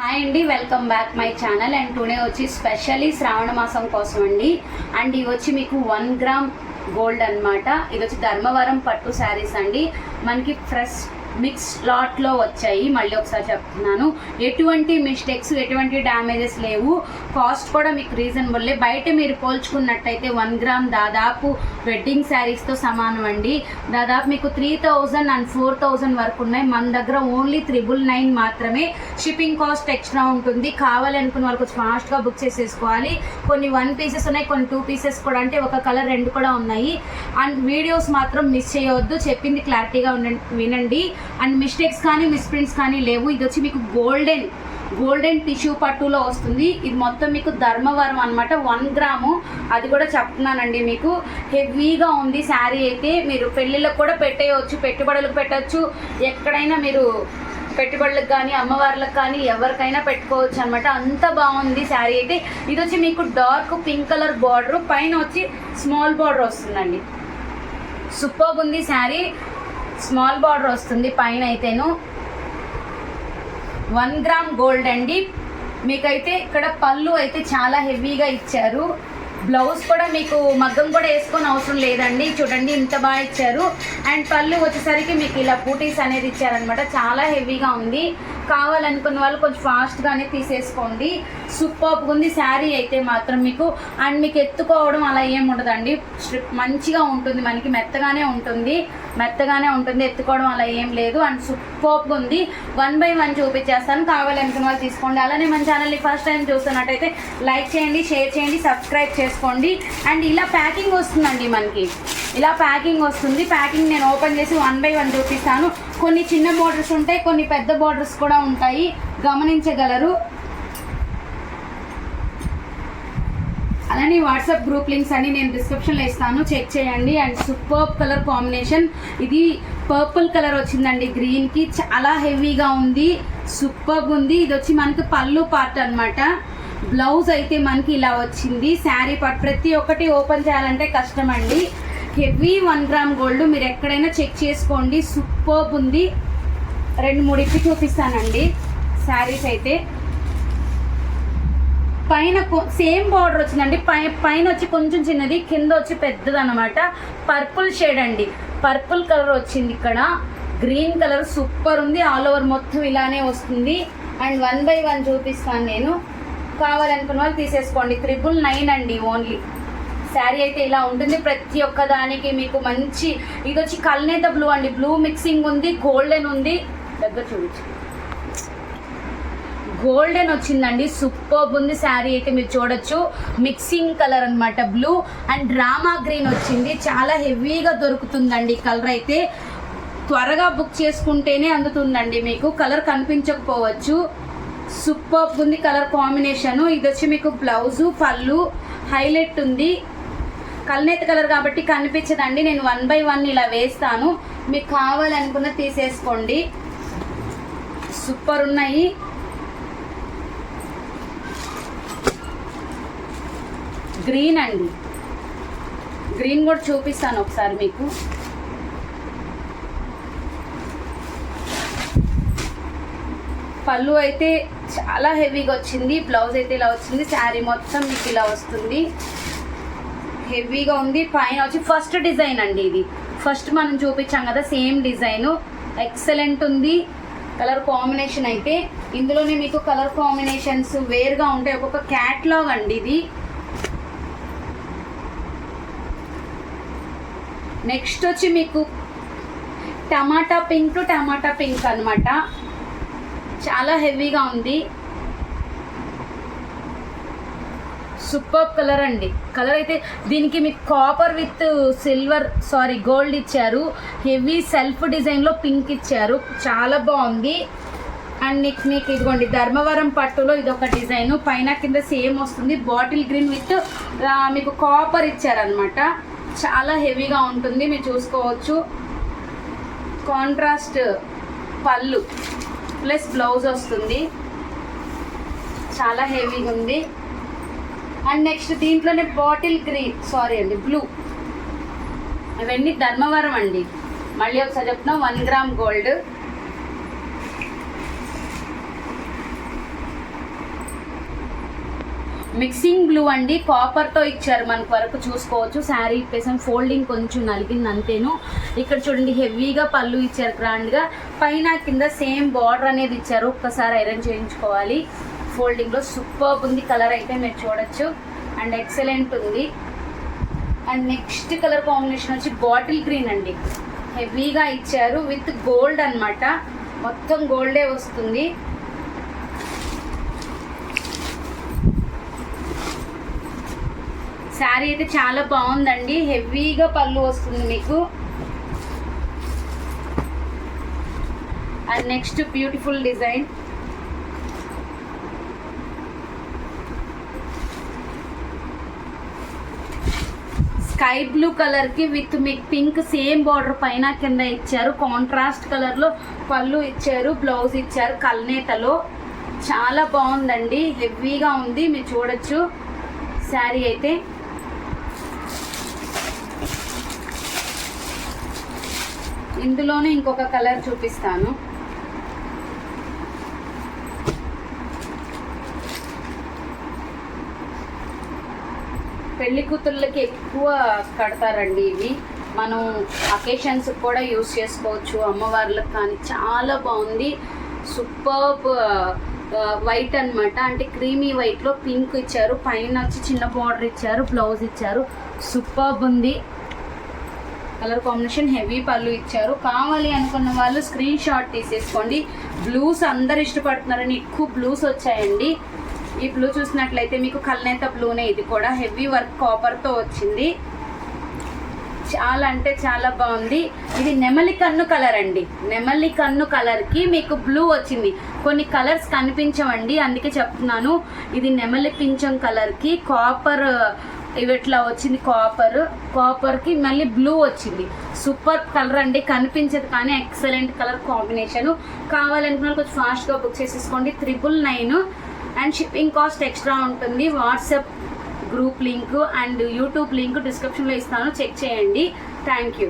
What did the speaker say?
Hi అండి, welcome back my channel. And today వచ్చి specially శ్రావణ మాసం కోసం అండి. అండ్ ఇవి వచ్చి మీకు 1 గ్రామ్ గోల్డ్ అనమాట. ఇది వచ్చి ధర్మవరం పట్టు శారీస్ అండి. మనకి ఫ్రెష్ మిక్స్ లాట్లో వచ్చాయి. మళ్ళీ ఒకసారి చెప్తున్నాను, ఎటువంటి మిస్టేక్స్ ఎటువంటి డ్యామేజెస్ లేవు. కాస్ట్ కూడా మీకు రీజనబుల్లే. బయట మీరు పోల్చుకున్నట్టయితే 1 గ్రామ్ దాదాపు వెడ్డింగ్ శారీస్తో సమానం అండి. దాదాపు మీకు 3000 అండ్ 4000 వరకు ఉన్నాయి. మన దగ్గర ఓన్లీ 999 మాత్రమే. షిప్పింగ్ కాస్ట్ ఎక్స్ట్రా ఉంటుంది. కావాలనుకున్న వాళ్ళకి కొంచెం ఫాస్ట్గా బుక్ చేసేసుకోవాలి. కొన్ని 1 పీసెస్ ఉన్నాయి, కొన్ని 2 పీసెస్ కూడా, అంటే ఒక కలర్ 2 కూడా ఉన్నాయి. అండ్ వీడియోస్ మాత్రం మిస్ చేయవద్దు, చెప్పింది క్లారిటీగా వినండి. అండ్ మిస్టేక్స్ కానీ మిస్ప్రింట్స్ కానీ లేవు. ఇది వచ్చి మీకు గోల్డెన్ టిష్యూ పట్టులో వస్తుంది. ఇది మొత్తం మీకు ధర్మవరం అనమాట. 1 గ్రాము, అది కూడా చెప్తున్నానండి మీకు. హెవీగా ఉంది శారీ అయితే. మీరు పెళ్ళిళ్ళకు కూడా పెట్టేయచ్చు, పెట్టుబడులకు పెట్టచ్చు, ఎక్కడైనా మీరు పెట్టుబడులకు కానీ అమ్మవార్లకు కానీ ఎవరికైనా పెట్టుకోవచ్చు అనమాట. అంత బాగుంది శారీ అయితే. ఇది వచ్చి మీకు డార్క్ పింక్ కలర్ బార్డర్, పైన వచ్చి స్మాల్ బార్డర్ వస్తుందండి. సూపర్ ఉంది శారీ. స్మాల్ బార్డర్ వస్తుంది పైన అయితేను. 1 గ్రామ్ గోల్డ్ అండి. మీకైతే ఇక్కడ పళ్ళు అయితే చాలా హెవీగా ఇచ్చారు. బ్లౌజ్ కూడా మీకు మగ్గం కూడా వేసుకొని అవసరం లేదండి. చూడండి ఇంత బాగా ఇచ్చారు. అండ్ పళ్ళు వచ్చేసరికి మీకు ఇలా బూటీస్ అనేది ఇచ్చారనమాట. చాలా హెవీగా ఉంది. కావాలనుకున్న వాళ్ళు కొంచెం ఫాస్ట్గానే తీసేసుకోండి. సూపర్గా ఉంది శారీ అయితే మాత్రం మీకు. అండ్ మీకు ఎత్తుకోవడం అలా ఏమి ఉండదండి. స్ట్రిప్ మంచిగా ఉంటుంది, మనకి మెత్తగానే ఉంటుంది, ఎత్తుకోవడం అలా ఏం లేదు. అండ్ సూపర్గా ఉంది. 1 by 1 చూపించేస్తాను, కావాలనుకున్న వాళ్ళు తీసుకోండి. అలానే మన ఛానల్ని ఫస్ట్ టైం చూస్తున్నట్టయితే లైక్ చేయండి, షేర్ చేయండి, సబ్స్క్రైబ్ చేసుకోండి. అండ్ ఇలా ప్యాకింగ్ వస్తుందండి మనకి. ఇలా ప్యాకింగ్ వస్తుంది. ప్యాకింగ్ నేను ఓపెన్ చేసి 1 by 1 చూపిస్తాను. కొన్ని చిన్న బోర్డర్స్ ఉంటాయి, కొన్ని పెద్ద బోర్డర్స్ కూడా ఉంటాయి, గమనించగలరు. అలానే వాట్సాప్ గ్రూప్ లింక్స్ అన్ని నేను డిస్క్రిప్షన్లో ఇస్తాను, చెక్ చేయండి. And super colour combination. ఇది పర్పుల్ కలర్ వచ్చిందండి గ్రీన్కి. చాలా హెవీగా ఉంది, సూపర్ ఉంది. ఇది వచ్చి మనకి పళ్ళు పార్ట్ అనమాట. బ్లౌజ్ అయితే మనకి ఇలా వచ్చింది. శారీ పార్ట్ ప్రతి ఒక్కటి ఓపెన్ చేయాలంటే కష్టం అండి. Heavy 1 gram gold. మీరు ఎక్కడైనా చెక్ చేసుకోండి, సూపర్ ఉంది. 2-3 ఇప్పి చూపిస్తానండి శారీస్ అయితే. పైన సేమ్ బార్డర్ వచ్చిందండి. పైన వచ్చి కొంచెం చిన్నది, కింద వచ్చి పెద్దది అనమాట. పర్పుల్ షేడ్ అండి, పర్పుల్ కలర్ వచ్చింది ఇక్కడ. గ్రీన్ కలర్ సూపర్ ఉంది. ఆల్ ఓవర్ మొత్తం ఇలానే వస్తుంది. అండ్ 1 by 1 చూపిస్తాను నేను, కావాలనుకున్న వాళ్ళు తీసేసుకోండి. 999 అండి ఓన్లీ. శారీ అయితే ఇలా ఉంటుంది. ప్రతి ఒక్క దానికి మీకు మంచి. ఇది వచ్చి కల్నేత బ్లూ అండి. బ్లూ మిక్సింగ్ ఉంది, గోల్డెన్ ఉంది. దగ్గర చూపించు, గోల్డెన్ వచ్చిందండి. సూపర్ ఉంది శారీ అయితే. మీరు చూడొచ్చు, మిక్సింగ్ కలర్ అనమాట, బ్లూ అండ్ డ్రామా గ్రీన్ వచ్చింది. చాలా హెవీగా దొరుకుతుందండి కలర్ అయితే. త్వరగా బుక్ చేసుకుంటేనే అందుతుందండి మీకు. కలర్ కనిపించకపోవచ్చు. సూపర్ ఉంది కలర్ కాంబినేషను. ఇది వచ్చి మీకు బ్లౌజు, పళ్ళు హైలైట్ ఉంది. కల్నేత కలర్ కాబట్టి కనిపించదండి. నేను 1 by 1 ఇలా వేస్తాను, మీకు కావాలనుకున్న తీసేసుకోండి. సూపర్ ఉన్నాయి. గ్రీన్ అండి, గ్రీన్ కూడా చూపిస్తాను ఒకసారి మీకు. పళ్ళు అయితే చాలా హెవీగా వచ్చింది. బ్లౌజ్ అయితే ఇలా వచ్చింది. శారీ మొత్తం మీకు ఇలా వస్తుంది. హెవీగా ఉంది. పైన వచ్చి ఫస్ట్ డిజైన్ అండి. ఇది ఫస్ట్ మనం చూపించాం కదా, సేమ్ డిజైను. ఎక్సలెంట్ ఉంది కలర్ కాంబినేషన్ అయితే. ఇందులోనే మీకు కలర్ కాంబినేషన్స్ వేరుగా ఉంటాయి, ఒక్కొక్క క్యాట్లాగ్ అండి ఇది. నెక్స్ట్ వచ్చి మీకు టమాటా పింక్ అనమాట. చాలా హెవీగా ఉంది. సూపర్ కలర్ అండి. కలర్ అయితే దీనికి మీకు కాపర్ విత్ గోల్డ్ ఇచ్చారు. హెవీ సెల్ఫ్ డిజైన్లో పింక్ ఇచ్చారు. చాలా బాగుంది. అండ్ మీకు ఇదిగోండి ధర్మవరం పట్టులో ఇదొక డిజైన్. పైన కింద సేమ్ వస్తుంది. బాటిల్ గ్రీన్ విత్ మీకు కాపర్ ఇచ్చారనమాట. చాలా హెవీగా ఉంటుంది, మీరు చూసుకోవచ్చు. కాంట్రాస్ట్ పళ్ళు ప్లస్ బ్లౌజ్ వస్తుంది. చాలా హెవీగా ఉంది. అండ్ నెక్స్ట్ దీంట్లోనే బాటిల్ గ్రీన్ బ్లూ. ఇవన్నీ ధర్మవరం అండి. మళ్ళీ ఒకసారి చెప్తున్నా, 1 గ్రామ్ గోల్డ్. మిక్సింగ్ బ్లూ అండి, కాపర్తో ఇచ్చారు మనకు వరకు చూసుకోవచ్చు. శారీ ఇప్పేసాం, ఫోల్డింగ్ కొంచెం నలిగింది అంతేను. ఇక్కడ చూడండి హెవీగా పళ్ళు ఇచ్చారు గ్రాండ్గా, పైన కింద సేమ్ బార్డర్ అనేది ఇచ్చారు. ఒక్కసారి ఐరన్ చేయించుకోవాలి. ఫోల్డింగ్లో సూపర్ ఉంది, కలర్ అయితే మీరు చూడొచ్చు అండ్ ఎక్సలెంట్ ఉంది. అండ్ నెక్స్ట్ కలర్ కాంబినేషన్ వచ్చి బాటిల్ గ్రీన్ అండి, హెవీగా ఇచ్చారు విత్ గోల్డ్ అన్నమాట, మొత్తం గోల్డే వస్తుంది. శారీ అయితే చాలా బాగుందండి, హెవీగా పళ్ళు వస్తుంది మీకు. And next beautiful design, sky blue colour కి విత్ మీకు పింక్ సేమ్ బార్డర్ పైన కింద ఇచ్చారు. కాంట్రాస్ట్ కలర్ లో పళ్ళు ఇచ్చారు, బ్లౌజ్ ఇచ్చారు కల్నేతలో. చాలా బాగుందండి, హెవీగా ఉంది, మీరు చూడొచ్చు శారీ అయితే. ఇందులోనే ఇంకొక కలర్ చూపిస్తాను. పెళ్లి కూతుళ్ళకి ఎక్కువ కడతారండి ఇవి, మనం అకేషన్స్ కూడా యూస్ చేసుకోవచ్చు, అమ్మవార్లకు కానీ. చాలా బాగుంది, సూపర్బ్ వైట్ అన్నమాట, అంటే క్రీమీ వైట్లో పింక్ ఇచ్చారు, పైన వచ్చి చిన్న బార్డర్ ఇచ్చారు, బ్లౌజ్ ఇచ్చారు. సూపర్బ్ ఉంది కలర్ కాంబినేషన్, హెవీ పళ్ళు ఇచ్చారు. కావాలి అనుకున్న వాళ్ళు స్క్రీన్ షాట్ తీసేసుకోండి. బ్లూస్ అందరు ఇష్టపడుతున్నారని ఎక్కువ బ్లూస్ వచ్చాయండి. ఈ బ్లూ చూసినట్లయితే మీకు కల్నేత బ్లూనే, ఇది కూడా హెవీ వర్క్ కాపర్తో వచ్చింది. చాలా అంటే చాలా బాగుంది. ఇది నెమలి కన్ను కలర్ అండి, నెమలి కన్ను కలర్కి మీకు బ్లూ వచ్చింది. కొన్ని కలర్స్ కనిపించవండి, అందుకే చెప్తున్నాను. ఇది నెమలి పింఛం కలర్కి కాపర్ ఇట్లా వచ్చింది, కాపర్కి మళ్ళీ బ్లూ వచ్చింది. సూపర్ కలర్ అండి, కనిపించదు కానీ ఎక్సలెంట్ కలర్ కాంబినేషన్. కావాలనుకున్న కొంచెం ఫాస్ట్గా బుక్ చేసేసుకోండి. 999 అండ్ షిప్పింగ్ కాస్ట్ ఎక్స్ట్రా ఉంటుంది. WhatsApp group link and YouTube link డిస్క్రిప్షన్లో ఇస్తాను, చెక్ చేయండి. Thank you.